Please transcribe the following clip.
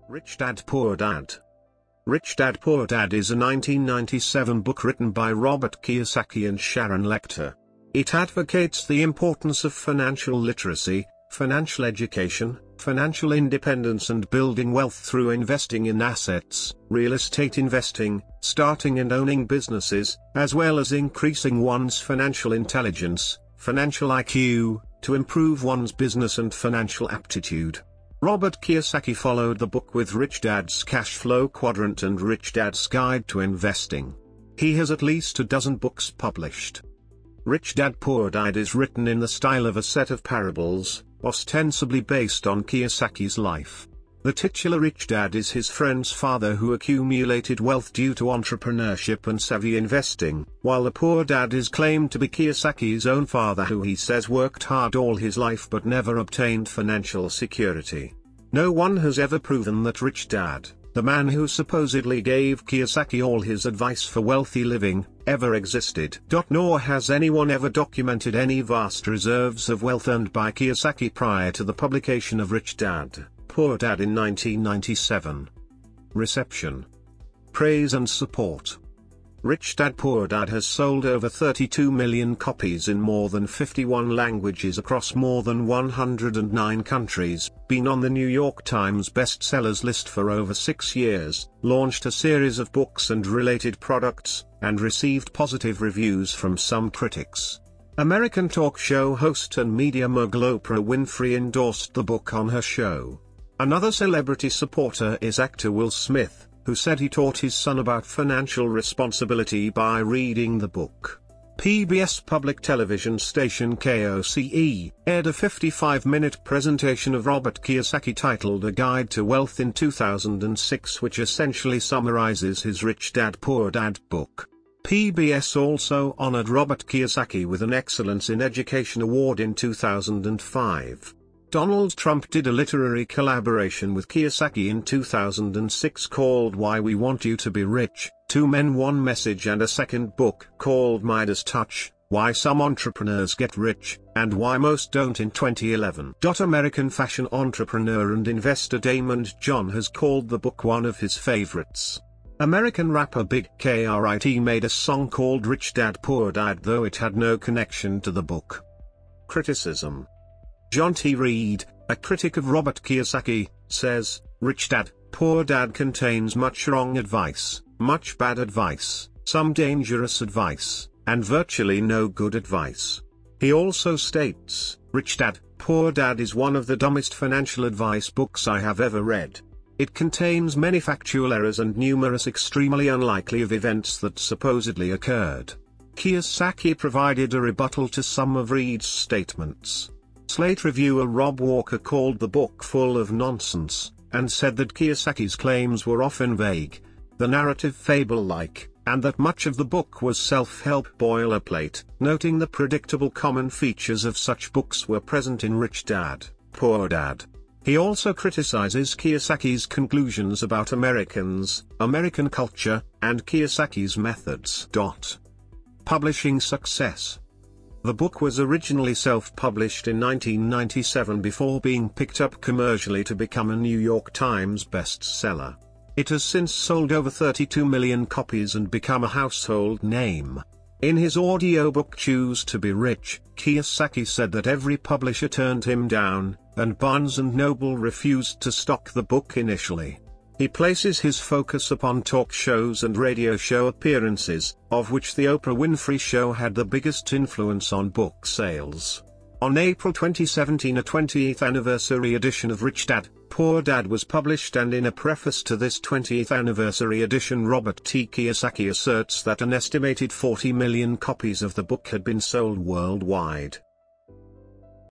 Rich Dad Poor Dad. Rich Dad Poor Dad is a 1997 book written by Robert Kiyosaki and Sharon Lechter. It advocates the importance of financial literacy, financial education, financial independence and building wealth through investing in assets, real estate investing, starting and owning businesses, as well as increasing one's financial intelligence, financial IQ, to improve one's business and financial aptitude. Robert Kiyosaki followed the book with Rich Dad's Cashflow Quadrant and Rich Dad's Guide to Investing. He has at least a dozen books published. Rich Dad Poor Dad is written in the style of a set of parables, ostensibly based on Kiyosaki's life. The titular rich dad is his friend's father who accumulated wealth due to entrepreneurship and savvy investing, while the poor dad is claimed to be Kiyosaki's own father who he says worked hard all his life but never obtained financial security. No one has ever proven that Rich Dad, the man who supposedly gave Kiyosaki all his advice for wealthy living, ever existed. Nor has anyone ever documented any vast reserves of wealth earned by Kiyosaki prior to the publication of Rich Dad Poor Dad in 1997. Reception, praise and support. Rich Dad Poor Dad has sold over 32 million copies in more than 51 languages across more than 109 countries, been on the New York Times bestsellers list for over 6 years, launched a series of books and related products, and received positive reviews from some critics. American talk show host and media mogul Oprah Winfrey endorsed the book on her show. Another celebrity supporter is actor Will Smith, who said he taught his son about financial responsibility by reading the book. PBS public television station KOCE aired a 55-minute presentation of Robert Kiyosaki titled A Guide to Wealth in 2006, which essentially summarizes his Rich Dad Poor Dad book. PBS also honored Robert Kiyosaki with an Excellence in Education Award in 2005. Donald Trump did a literary collaboration with Kiyosaki in 2006 called Why We Want You to Be Rich, Two Men One Message, and a second book called Midas Touch, Why Some Entrepreneurs Get Rich, and Why Most Don't in 2011. American fashion entrepreneur and investor Damon John has called the book one of his favorites. American rapper Big K.R.I.T. made a song called Rich Dad Poor Dad, though it had no connection to the book. Criticism. John T. Reed, a critic of Robert Kiyosaki, says, Rich Dad, Poor Dad contains much wrong advice, much bad advice, some dangerous advice, and virtually no good advice. He also states, Rich Dad, Poor Dad is one of the dumbest financial advice books I have ever read. It contains many factual errors and numerous extremely unlikely of events that supposedly occurred. Kiyosaki provided a rebuttal to some of Reed's statements. Slate reviewer Rob Walker called the book full of nonsense, and said that Kiyosaki's claims were often vague, the narrative fable-like, and that much of the book was self-help boilerplate, noting the predictable common features of such books were present in Rich Dad, Poor Dad. He also criticizes Kiyosaki's conclusions about Americans, American culture, and Kiyosaki's methods. Publishing success. The book was originally self-published in 1997 before being picked up commercially to become a New York Times bestseller. It has since sold over 32 million copies and become a household name. In his audiobook Choose to Be Rich, Kiyosaki said that every publisher turned him down, and Barnes & Noble refused to stock the book initially. He places his focus upon talk shows and radio show appearances, of which The Oprah Winfrey Show had the biggest influence on book sales. On April 2017, a 20th anniversary edition of Rich Dad, Poor Dad was published, and in a preface to this 20th anniversary edition, Robert T. Kiyosaki asserts that an estimated 40 million copies of the book had been sold worldwide.